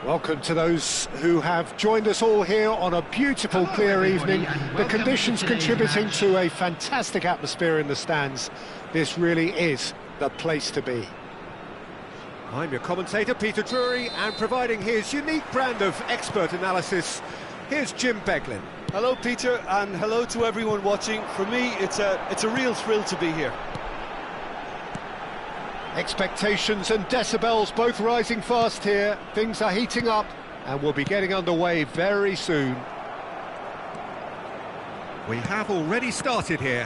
Welcome to those who have joined us all here on a beautiful, clear evening. The conditions contributing to a fantastic atmosphere in the stands. This really is the place to be. I'm your commentator, Peter Drury, and providing his unique brand of expert analysis, here's Jim Beglin. Hello, Peter, and hello to everyone watching. For me, it's a real thrill to be here. Expectations and decibels both rising fast here. Things are heating up and we'll be getting underway very soon. We have already started here.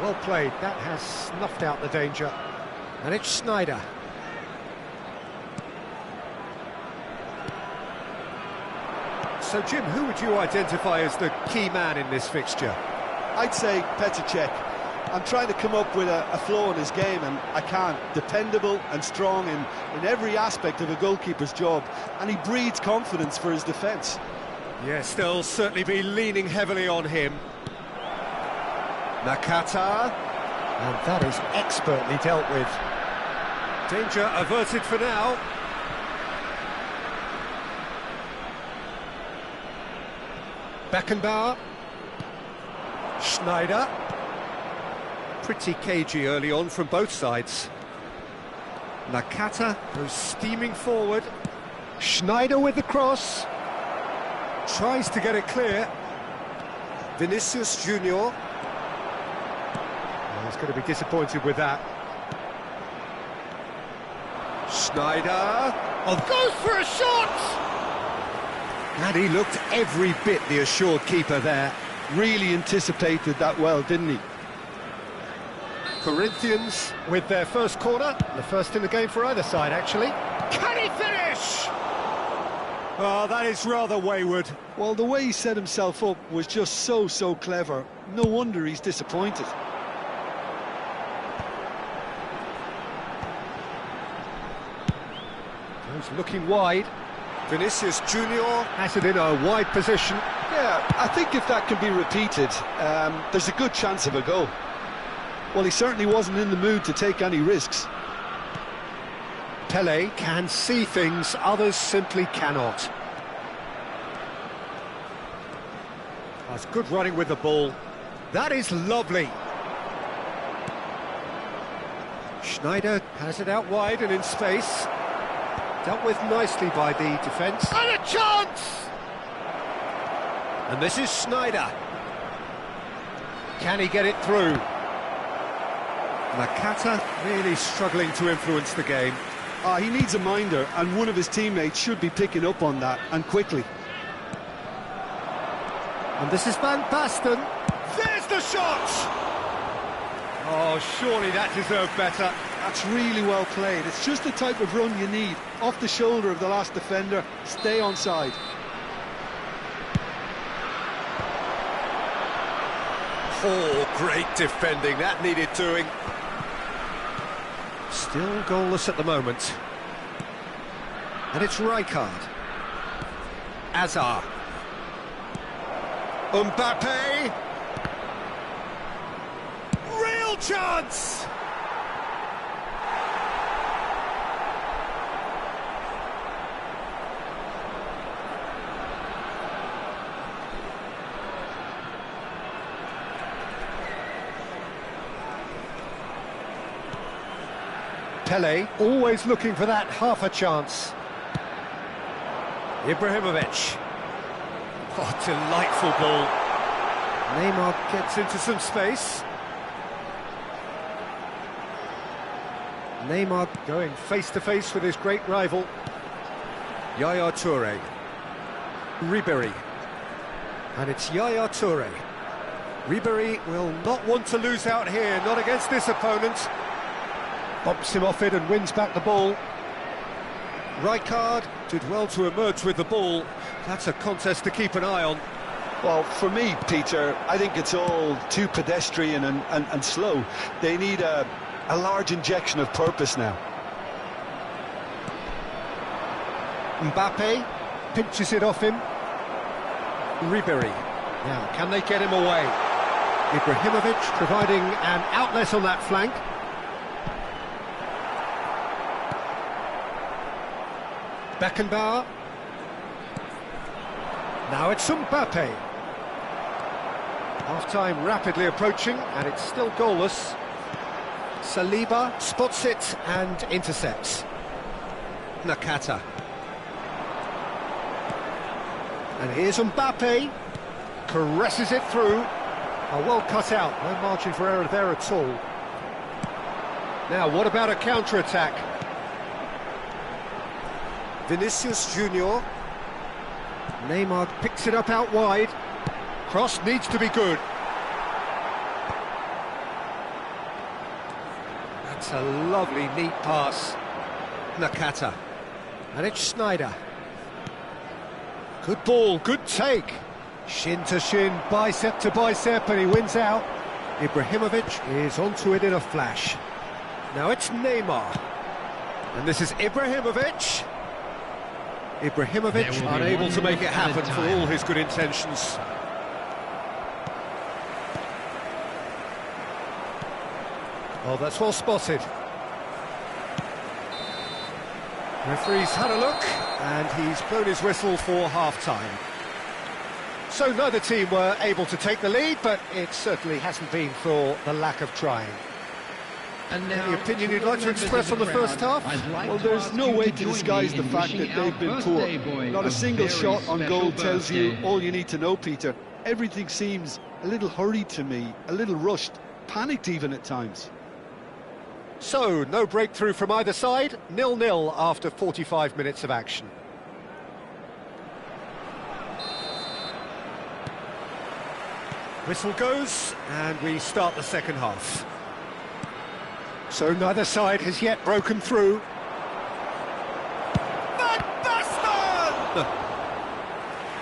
Well played, that has snuffed out the danger. And it's Sneijder. So Jim, who would you identify as the key man in this fixture? I'd say Petr Cech. I'm trying to come up with a flaw in his game and I can't. Dependable and strong in every aspect of a goalkeeper's job, and he breeds confidence for his defence. Yes, they'll certainly be leaning heavily on him. Nakata, and that is expertly dealt with. Danger averted for now. Beckenbauer. Sneijder. Pretty cagey early on from both sides. Nakata goes steaming forward. Sneijder with the cross. Tries to get it clear. Vinicius Junior. Oh, he's going to be disappointed with that. Sneijder. Oh, goes for a shot! And he looked every bit the assured keeper there. Really anticipated that well, didn't he? Corinthians with their first corner, the first in the game for either side, actually. Can he finish? Oh, that is rather wayward. Well, the way he set himself up was just so clever. No wonder he's disappointed. He's looking wide. Vinicius Junior has it in a wide position. Yeah, I think if that can be repeated, there's a good chance of a goal. Well, he certainly wasn't in the mood to take any risks. Pele can see things others simply cannot. That's good running with the ball. That is lovely. Schneider has it out wide and in space. Dealt with nicely by the defence. And a chance! And this is Schneider. Can he get it through? Nakata really struggling to influence the game. He needs a minder, and one of his teammates should be picking up on that, and quickly. And this is Van Basten. There's the shot! Oh, surely that deserved better. That's really well played. It's just the type of run you need. Off the shoulder of the last defender, stay onside. Oh, great defending. That needed doing. Still goalless at the moment. And it's Rijkaard. Azar. Mbappe. Real chance! Pele, always looking for that half a chance. Ibrahimovic. Oh, delightful ball. Neymar gets into some space. Neymar going face-to-face with his great rival. Yaya Toure. Ribéry. And it's Yaya Toure. Ribéry will not want to lose out here, not against this opponent. Bumps him off it and wins back the ball. Rijkaard did well to emerge with the ball. That's a contest to keep an eye on. Well, for me, Peter, I think it's all too pedestrian and slow. They need a large injection of purpose now. Mbappe pinches it off him. Ribéry. Now, can they get him away? Ibrahimovic providing an outlet on that flank. Beckenbauer. Now it's Mbappe. Half-time rapidly approaching, and it's still goalless. Saliba spots it and intercepts. Nakata. And here's Mbappe. Caresses it through. Well cut out, no margin for error there at all. Now, what about a counter-attack? Vinicius Junior. Neymar picks it up out wide. Cross needs to be good. That's a lovely, neat pass. Nakata. And it's Schneider. Good ball, good take. Shin to shin, bicep to bicep, and he wins out. Ibrahimovic is onto it in a flash. Now it's Neymar. And this is Ibrahimovic. Ibrahimovic unable to make it happen for all his good intentions. Oh, that's well spotted. Referee's had a look, and he's blown his whistle for half-time. So neither team were able to take the lead, but it certainly hasn't been for the lack of trying. Any opinion you'd like to express on the first half? Well, there's no way to disguise the fact that they've been poor. Not a single shot on goal tells you all you need to know, Peter. Everything seems a little hurried to me, a little rushed, panicked even at times. So, no breakthrough from either side, 0-0 after 45 minutes of action. Whistle goes, and we start the second half. So neither side has yet broken through. Van Basten!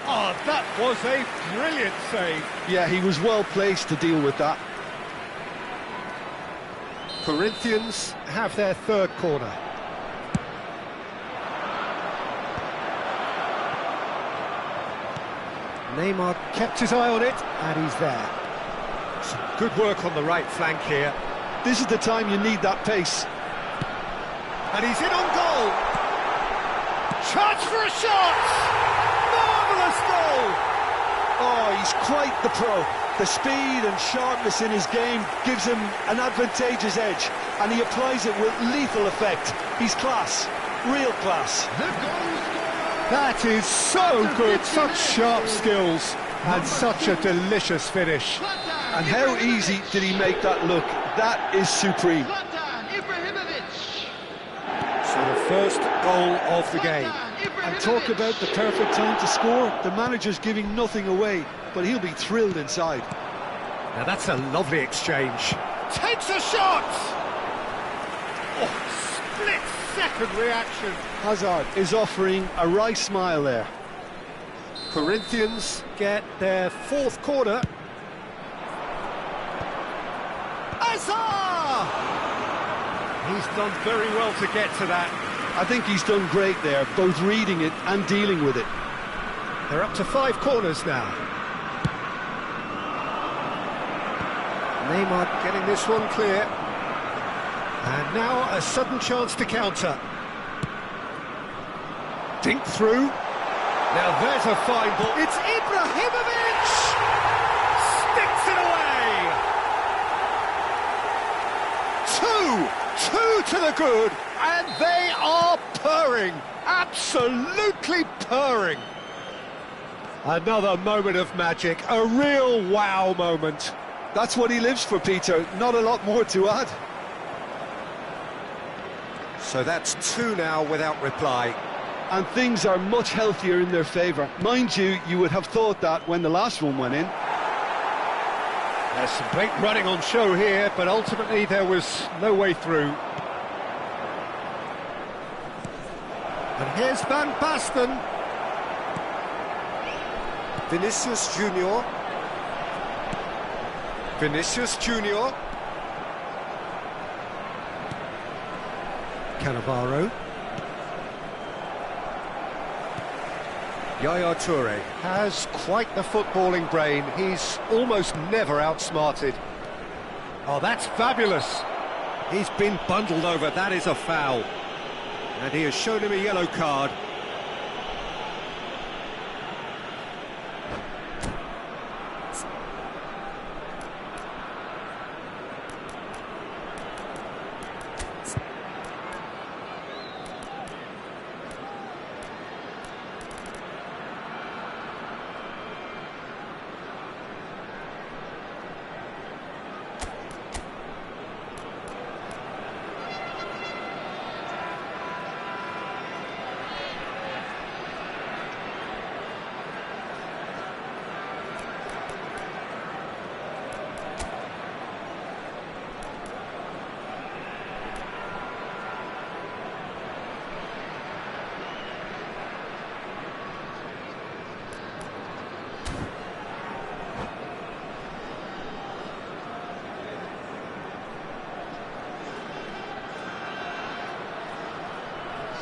Oh, that was a brilliant save. Yeah, he was well placed to deal with that. Corinthians have their third corner. Neymar kept his eye on it, and he's there. Some good work on the right flank here. This is the time you need that pace. And he's in on goal. Chance for a shot! Marvellous goal! Oh, he's quite the pro. The speed and sharpness in his game gives him an advantageous edge, and he applies it with lethal effect. He's class, real class. That is so good, such sharp skills, and such a delicious finish. And how easy did he make that look? That is supreme. So the first goal of the game. And talk about the perfect time to score. The manager's giving nothing away, but he'll be thrilled inside. Now that's a lovely exchange. Takes a shot! Oh, split-second reaction. Hazard is offering a wry smile there. Corinthians get their fourth corner. Hazard! He's done very well to get to that. I think he's done great there, both reading it and dealing with it. They're up to 5 corners now. Neymar getting this one clear. And now a sudden chance to counter. Dink through. Now there's a fine ball. It's Ibrahimovic! Sticks it away! 2 to the good, and they are purring. Absolutely purring. Another moment of magic, a real wow moment. That's what he lives for, Peter. Not a lot more to add. So that's 2 now without reply. And things are much healthier in their favour. Mind you, you would have thought that when the last one went in. There's some great running on show here, but ultimately there was no way through. And here's Van Basten. Vinicius Junior. Vinicius Junior. Cannavaro. Yaya Toure has quite the footballing brain. He's almost never outsmarted. Oh, that's fabulous. He's been bundled over. That is a foul. And he has shown him a yellow card.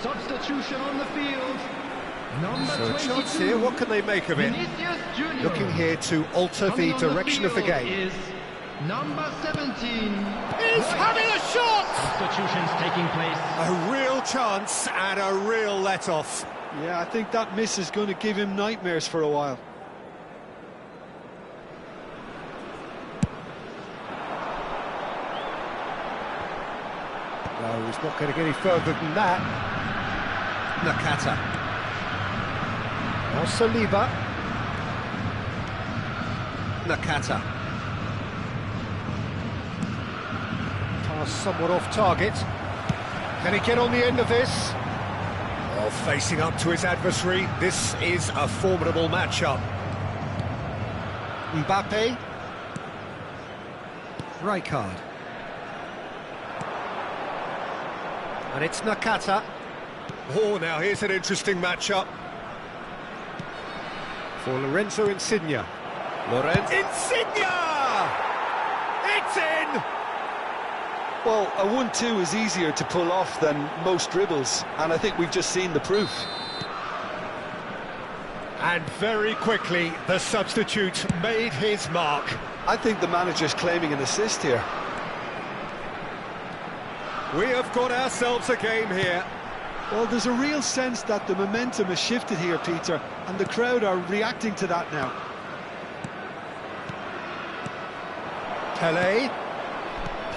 Substitution on the field. So a chance here, what can they make of it? Looking here to alter the direction of the game. Is number 17. He's having a shot! Substitutions taking place. A real chance and a real let-off. Yeah, I think that miss is going to give him nightmares for a while. No, he's not going to get any further than that. Nakata. Now Saliba. Nakata. Pass somewhat off target. Can he get on the end of this? Well, facing up to his adversary, this is a formidable matchup. Mbappe. Rijkaard. And it's Nakata. Oh, now here's an interesting matchup. For Lorenzo Insigne. Lorenzo Insigne! It's in! Well, a 1-2 is easier to pull off than most dribbles, and I think we've just seen the proof. And very quickly, the substitute made his mark. I think the manager's claiming an assist here. We have got ourselves a game here. Well, there's a real sense that the momentum has shifted here, Peter, and the crowd are reacting to that now. Pele.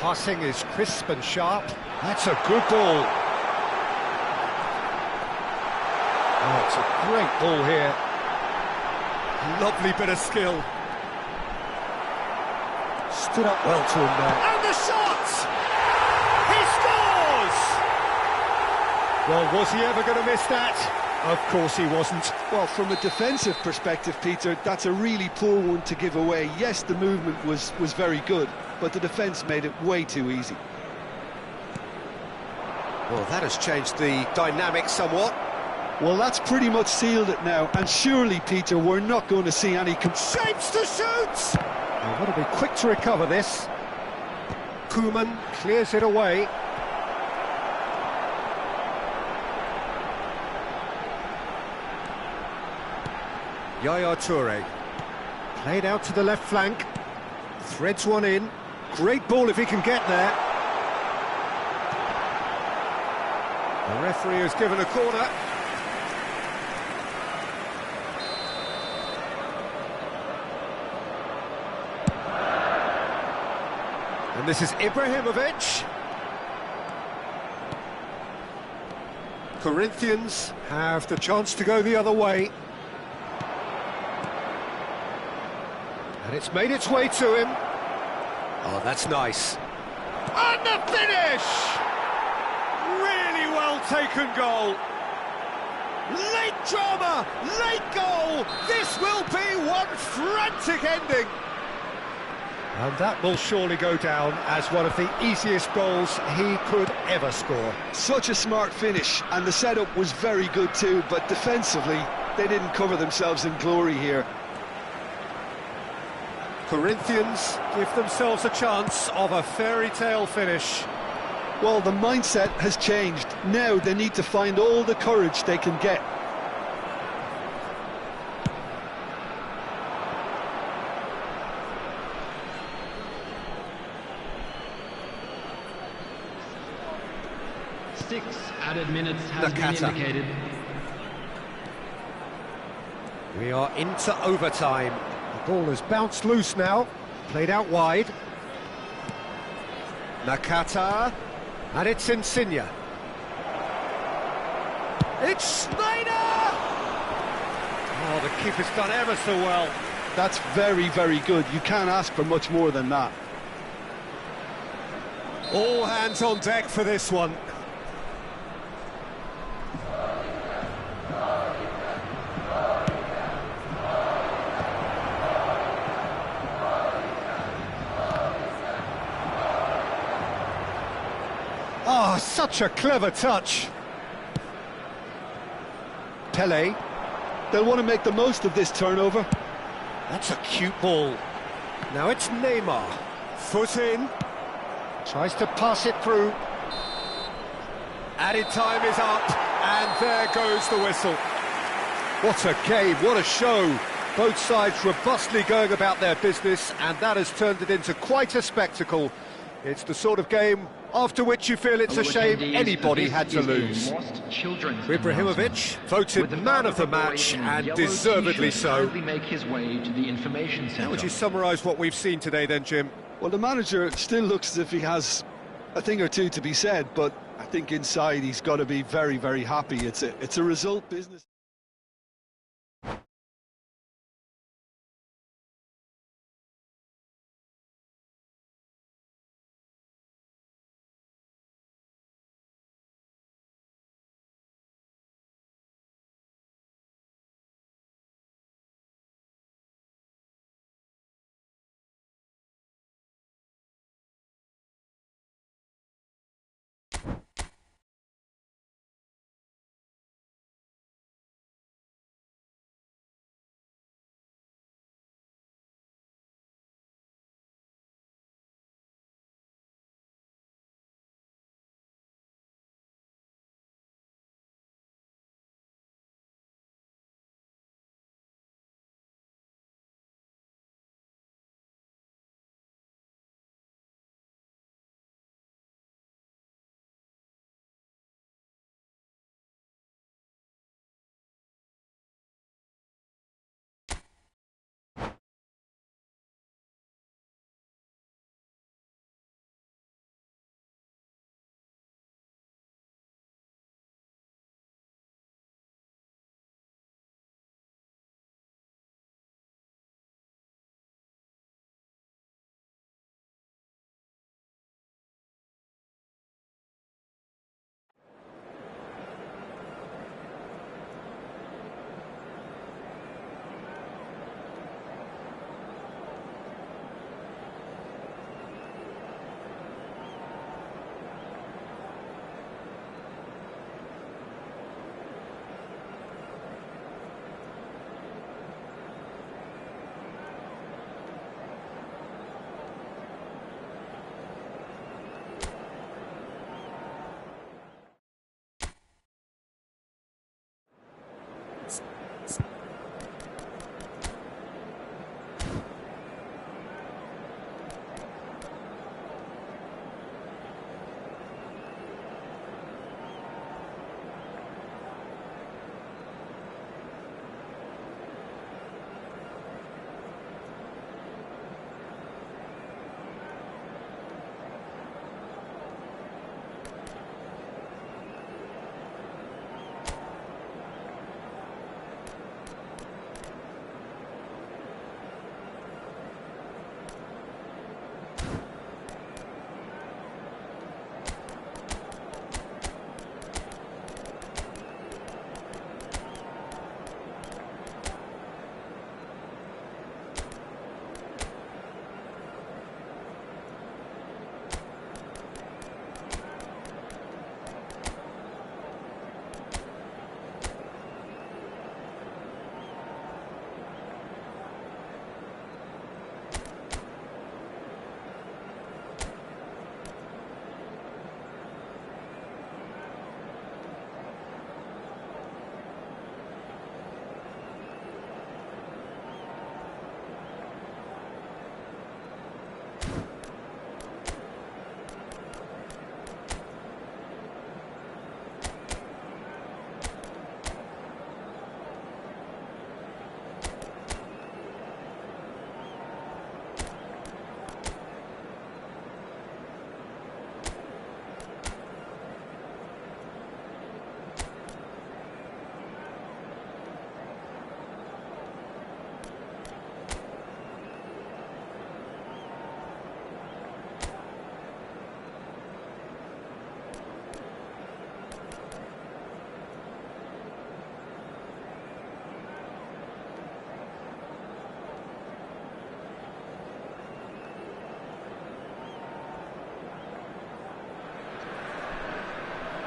Passing is crisp and sharp. That's a good ball. Oh, it's a great ball here. Lovely bit of skill. Stood up well to him there. And the shot! He scores! Well, was he ever going to miss that? Of course he wasn't. Well, from a defensive perspective, Peter, that's a really poor one to give away. Yes, the movement was very good, but the defence made it way too easy. Well, that has changed the dynamic somewhat. Well, that's pretty much sealed it now, and surely, Peter, we're not going to see any... Shapes to shoot! They've got to be quick to recover this. Koeman clears it away. Yaya Toure. Played out to the left flank. Threads one in. Great ball if he can get there. The referee has given a corner. And this is Ibrahimovic. Corinthians have the chance to go the other way. And it's made its way to him. Oh, that's nice. And the finish! Really well taken goal. Late drama, late goal. This will be one frantic ending. And that will surely go down as one of the easiest goals he could ever score. Such a smart finish, and the setup was very good too, but defensively, they didn't cover themselves in glory here. Corinthians give themselves a chance of a fairy tale finish. Well, the mindset has changed. Now they need to find all the courage they can get. Six added minutes has been indicated. We are into overtime. The ball has bounced loose now, played out wide. Nakata, and it's Insigne. It's Snyder! Oh, the keeper's done ever so well. That's very, very good. You can't ask for much more than that. All hands on deck for this one. Oh, such a clever touch. Pele. They'll want to make the most of this turnover. That's a cute ball. Now it's Neymar. Foot in. Tries to pass it through. Added time is up, and there goes the whistle. What a game, what a show. Both sides robustly going about their business, and that has turned it into quite a spectacle. It's the sort of game after which you feel it's a shame anybody had to lose. Ibrahimovic voted man of the match, and deservedly so. How would you summarise what we've seen today then, Jim? Well, the manager still looks as if he has a thing or two to be said, but I think inside he's got to be very, very happy. It's a result business.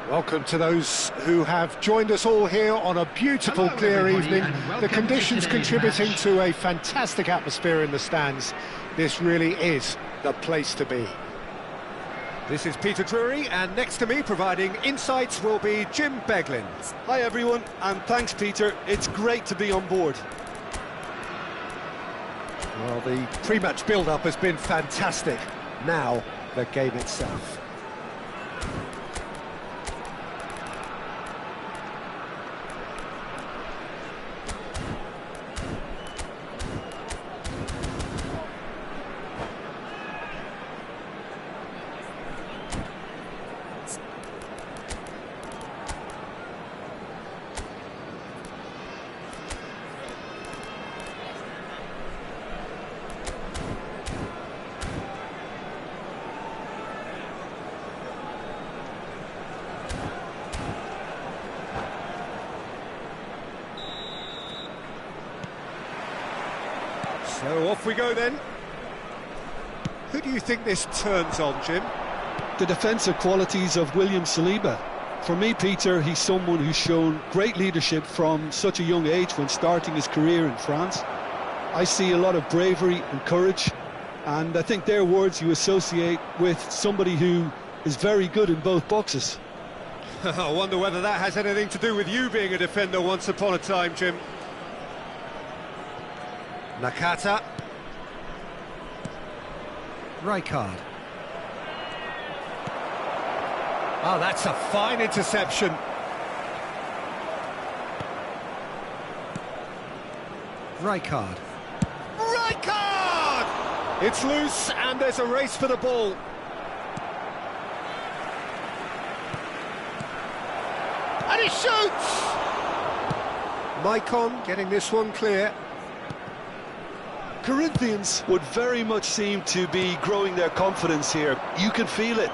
Welcome to those who have joined us all here on a beautiful, clear evening. The conditions contributing to a fantastic atmosphere in the stands. This really is the place to be. This is Peter Drury, and next to me providing insights will be Jim Beglin. Hi everyone, and thanks Peter, it's great to be on board. Well, the pre-match build-up has been fantastic. Now, the game itself. So off we go then. Who do you think this turns on, Jim? The defensive qualities of William Saliba. For me, Peter, he's someone who's shown great leadership from such a young age when starting his career in France. I see a lot of bravery and courage, and I think they're words you associate with somebody who is very good in both boxes. I wonder whether that has anything to do with you being a defender once upon a time, Jim. Nakata. Rijkaard. Oh, that's a fine interception. Rijkaard. Rijkaard! It's loose and there's a race for the ball. And he shoots! Maicon getting this one clear. Corinthians would very much seem to be growing their confidence here. You can feel it.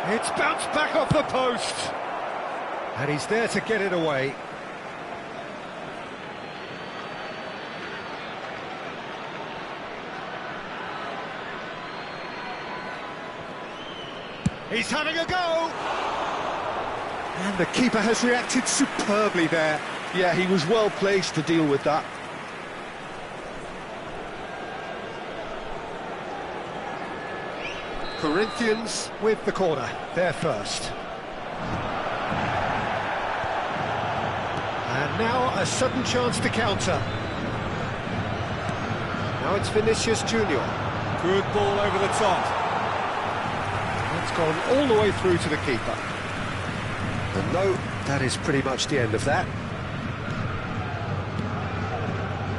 It's bounced back off the post. And he's there to get it away. He's having a go! And the keeper has reacted superbly there. Yeah, he was well placed to deal with that. Corinthians with the corner, they're first. Now a sudden chance to counter. Now it's Vinicius Junior. Good ball over the top. It's gone all the way through to the keeper. And no, that is pretty much the end of that.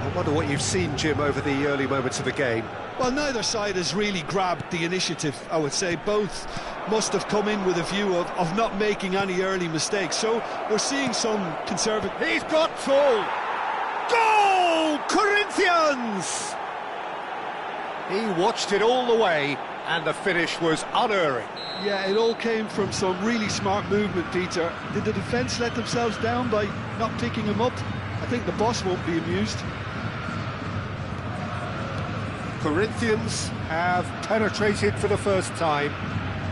I wonder what you've seen, Jim, over the early moments of the game. Well, neither side has really grabbed the initiative, I would say. Both must have come in with a view of not making any early mistakes. So we're seeing some conservative... He's got full! Goal! Corinthians! He watched it all the way, and the finish was unerring. Yeah, it all came from some really smart movement, Peter. Did the defence let themselves down by not picking him up? I think the boss won't be amused. Corinthians have penetrated for the first time.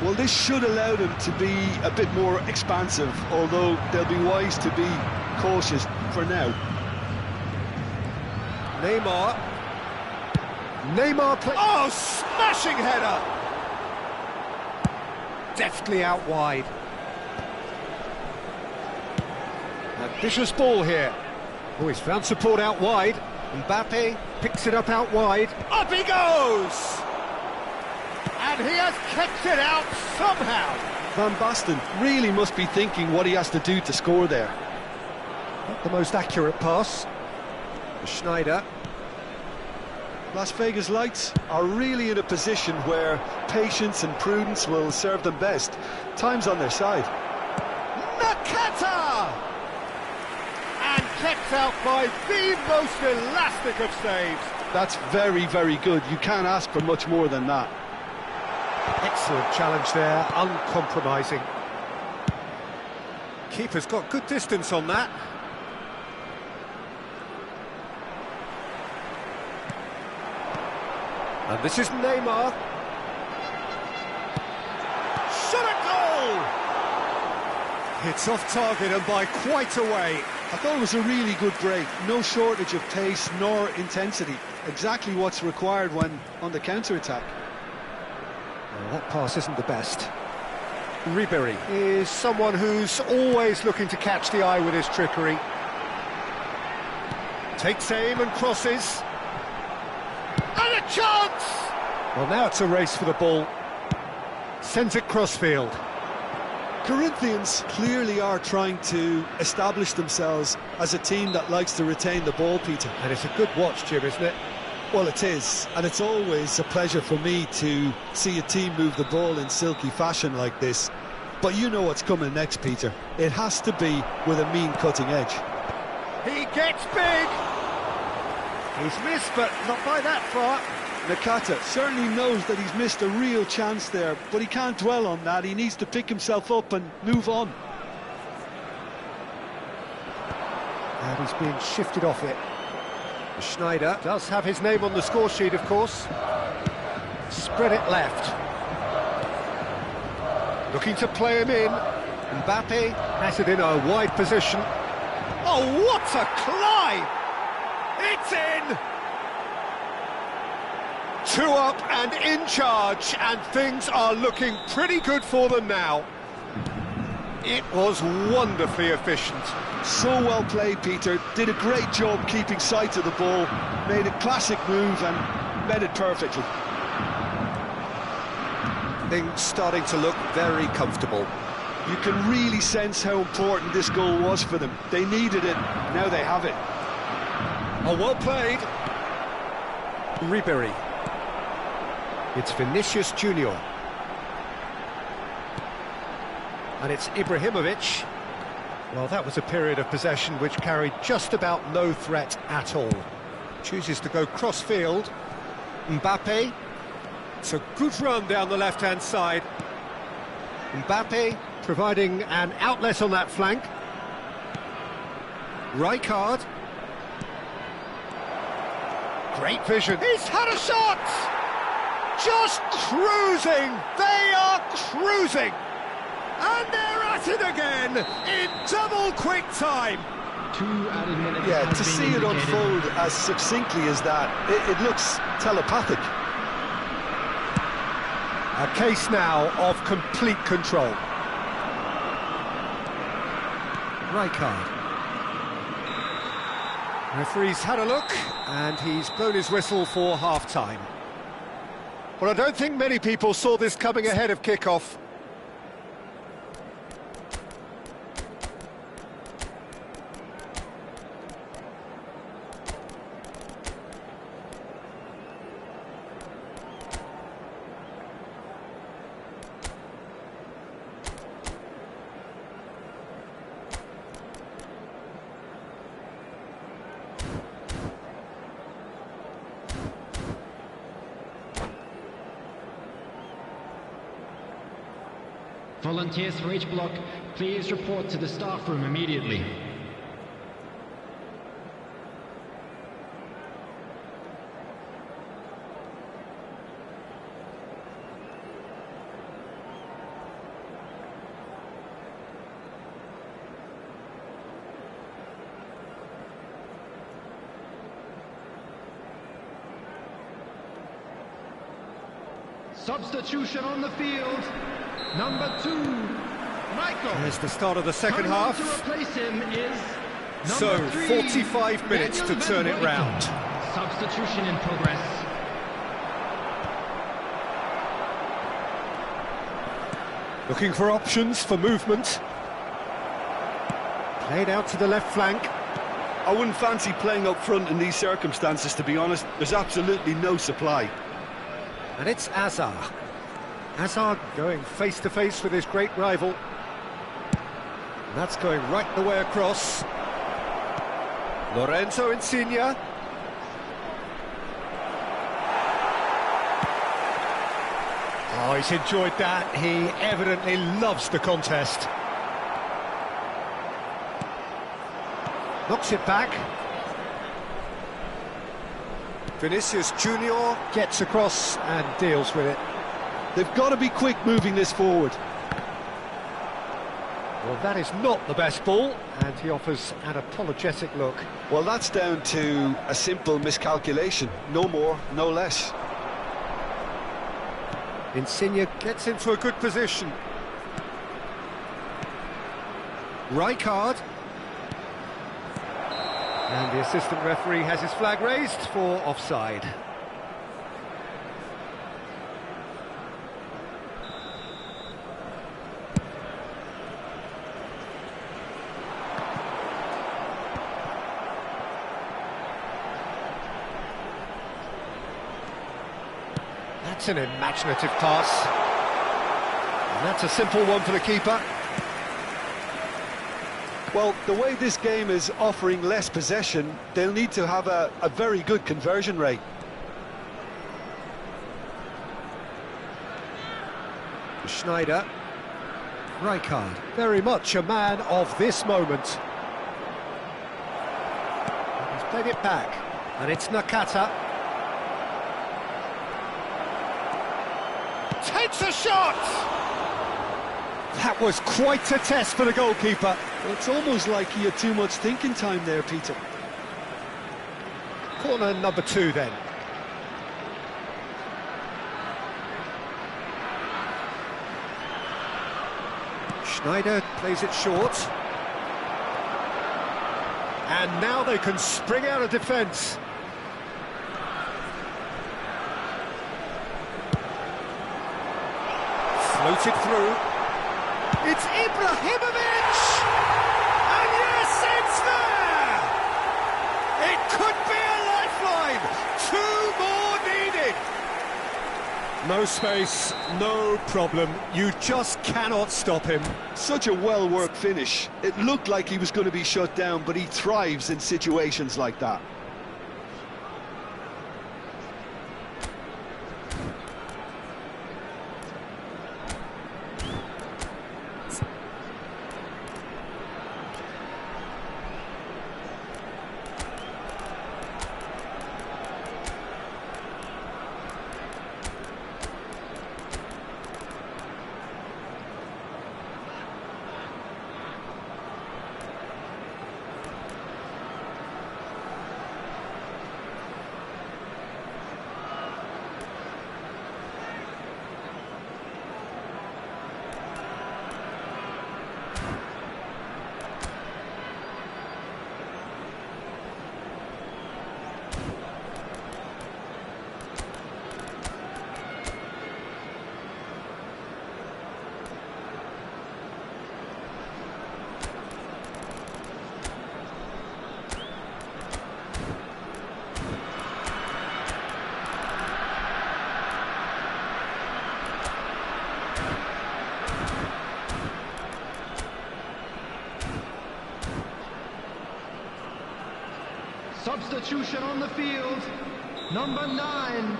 Well, this should allow them to be a bit more expansive, although they'll be wise to be cautious for now. Neymar play. Oh, smashing header! Deftly out wide. Ambitious ball here. Oh, he's found support out wide. Mbappe picks it up out wide. Up he goes! And he has kept it out somehow. Van Basten really must be thinking what he has to do to score there. Not the most accurate pass. Schneider. Las Vegas Lights are really in a position where patience and prudence will serve them best. Time's on their side. Nakata! And kept out by the most elastic of saves. That's very, very good. You can't ask for much more than that. Excellent challenge there, uncompromising. Keeper's got good distance on that. And this is Neymar. Shot at goal! It's off target and by quite a way. I thought it was a really good break. No shortage of pace nor intensity. Exactly what's required when on the counter-attack. Well, that pass isn't the best. Ribery is someone who's always looking to catch the eye with his trickery. Takes aim and crosses. And a chance! Well, now it's a race for the ball. Sends it crossfield. Corinthians clearly are trying to establish themselves as a team that likes to retain the ball, Peter. And it's a good watch, Jim, isn't it? Well, it is, and it's always a pleasure for me to see a team move the ball in silky fashion like this. But you know what's coming next, Peter. It has to be with a mean cutting edge. He gets big! He's missed, but not by that far. Nakata certainly knows that he's missed a real chance there, but he can't dwell on that. He needs to pick himself up and move on. And he's being shifted off it. Schneider does have his name on the score sheet, of course. Spread it left. Looking to play him in. Mbappe has it in a wide position. Oh, what a climb! It's in! 2 up and in charge, and things are looking pretty good for them now. It was wonderfully efficient. So well played, Peter. Did a great job keeping sight of the ball, made a classic move and met it perfectly. Things starting to look very comfortable. You can really sense how important this goal was for them. They needed it, now they have it. Oh, well played. Ribery. It's Vinicius Junior. And it's Ibrahimovic. Well, that was a period of possession which carried just about no threat at all. Chooses to go cross-field. Mbappe. It's a good run down the left-hand side. Mbappe providing an outlet on that flank. Rijkaard. Great vision. He's had a shot! Just cruising! They are cruising! And they're at it again in double quick time. 2 added minutes. Yeah, have to been see it indicated. unfold as succinctly as that, it looks telepathic. A case now of complete control. Rijkaard. Referee's had a look, and he's blown his whistle for half-time. Well, I don't think many people saw this coming ahead of kick-off. Volunteers for each block, please report to the staff room immediately. Substitution on the field. Number 2, Michael. There's the start of the second half. To replace him is So, 45 minutes to turn it round. Substitution in progress. Looking for options for movement. Played out to the left flank. I wouldn't fancy playing up front in these circumstances, to be honest. There's absolutely no supply. And it's Azar. Hazard going face-to-face with his great rival. And that's going right the way across. Lorenzo Insigne. Oh, he's enjoyed that. He evidently loves the contest. Knocks it back. Vinicius Junior gets across and deals with it. They've got to be quick moving this forward. Well, that is not the best ball, and he offers an apologetic look. Well, that's down to a simple miscalculation. No more, no less. Insigne gets into a good position. Rijkaard. And the assistant referee has his flag raised for offside. That's an imaginative pass. And that's a simple one for the keeper. Well, the way this game is offering less possession, they'll need to have a very good conversion rate. Schneider. Rijkaard, very much a man of this moment. He's played it back, and it's Nakata. Takes a shot! That was quite a test for the goalkeeper. It's almost like he had too much thinking time there, Peter. Corner number 2 then. Schneider plays it short. And now they can spring out of defence. Floated through. It's Ibrahimovic! And yes, it's there! It could be a lifeline! 2 more needed! No space, no problem. You just cannot stop him. Such a well-worked finish. It looked like he was going to be shut down, but he thrives in situations like that. Substitution on the field. Number 9,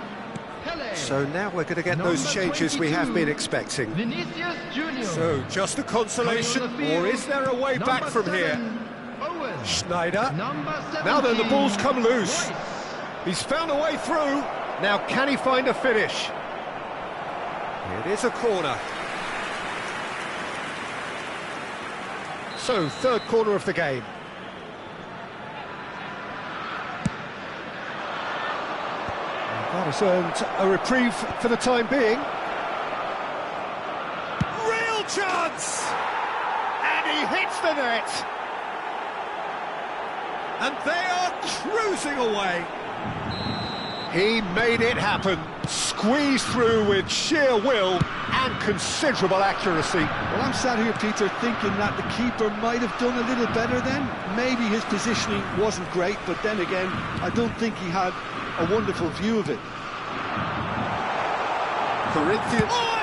Pele. So now we're going to get those changes we have been expecting. Vinicius Junior. So, just a consolation, or is there a way back from here? Owen. Schneider. Number 17, Now then, the ball's come loose. Royce. He's found a way through. Now, can he find a finish? It is a corner. So, third corner of the game. That has earned a reprieve for the time being. Real chance! And he hits the net! And they are cruising away. He made it happen. Squeezed through with sheer will and considerable accuracy. Well, I'm sat here, Peter, thinking that the keeper might have done a little better then. Maybe his positioning wasn't great, but then again, I don't think he had a wonderful view of it. Corinthians. Goal!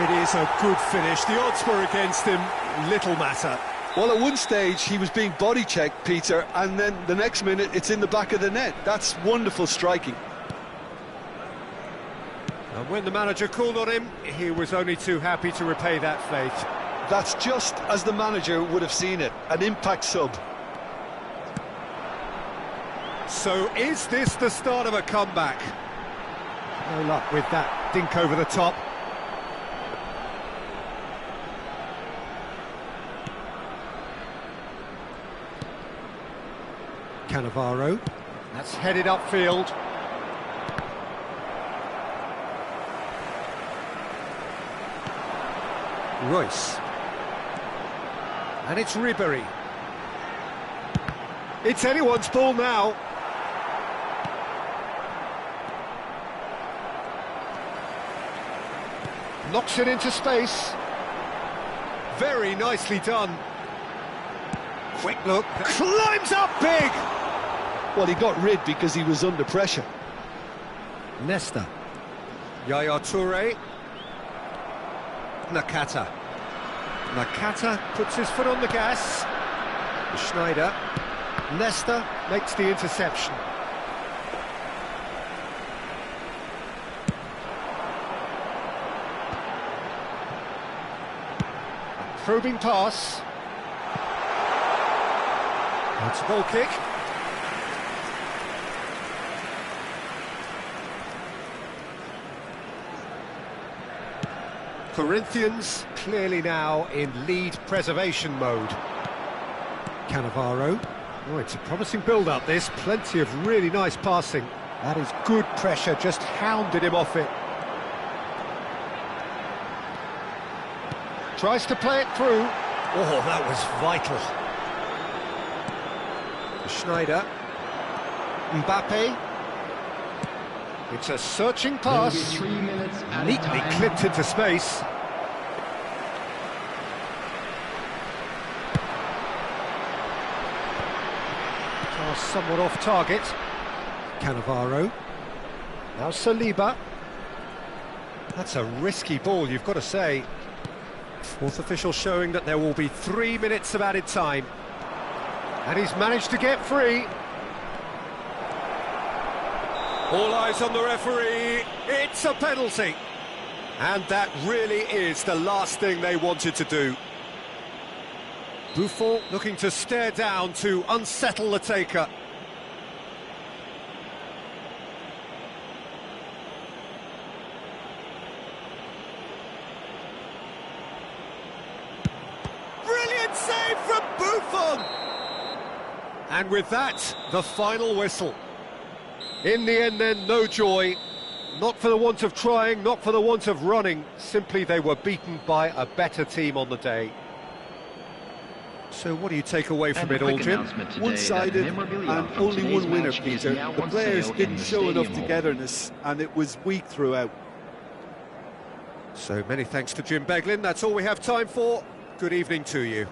It is a good finish. The odds were against him. Little matter. Well, at one stage, he was being body-checked, Peter, and then the next minute, it's in the back of the net. That's wonderful striking. And when the manager called on him, he was only too happy to repay that faith. That's just as the manager would have seen it, an impact sub. So is this the start of a comeback? No luck with that dink over the top. Cannavaro. That's headed upfield. Royce. And it's Ribéry. It's anyone's ball now. Knocks it into space. Very nicely done. Quick look. Climbs up big! Well, he got rid because he was under pressure. Nesta. Yaya Toure. Nakata. Nakata puts his foot on the gas. Schneider. Nesta makes the interception. A probing pass. That's a goal kick. Corinthians clearly now in lead preservation mode. Cannavaro. Oh, it's a promising build-up, this. Plenty of really nice passing. That is good pressure, just hounded him off it. Tries to play it through. Oh, that was vital. Schneider. Mbappe. It's a searching pass. 3 minutes at a Neatly time. clipped into space. Somewhat off target. Cannavaro. Now Saliba. That's a risky ball, you've got to say. Fourth official showing that there will be 3 minutes of added time. And he's managed to get free. All eyes on the referee. It's a penalty. And that really is the last thing they wanted to do. Buffon looking to stare down to unsettle the taker. Brilliant save from Buffon! And with that, the final whistle. In the end then, no joy. Not for the want of trying, not for the want of running. Simply they were beaten by a better team on the day. So what do you take away from it all, Jim? One-sided and only one winner, Peter. The players didn't show enough togetherness and it was weak throughout. So many thanks to Jim Beglin. That's all we have time for. Good evening to you.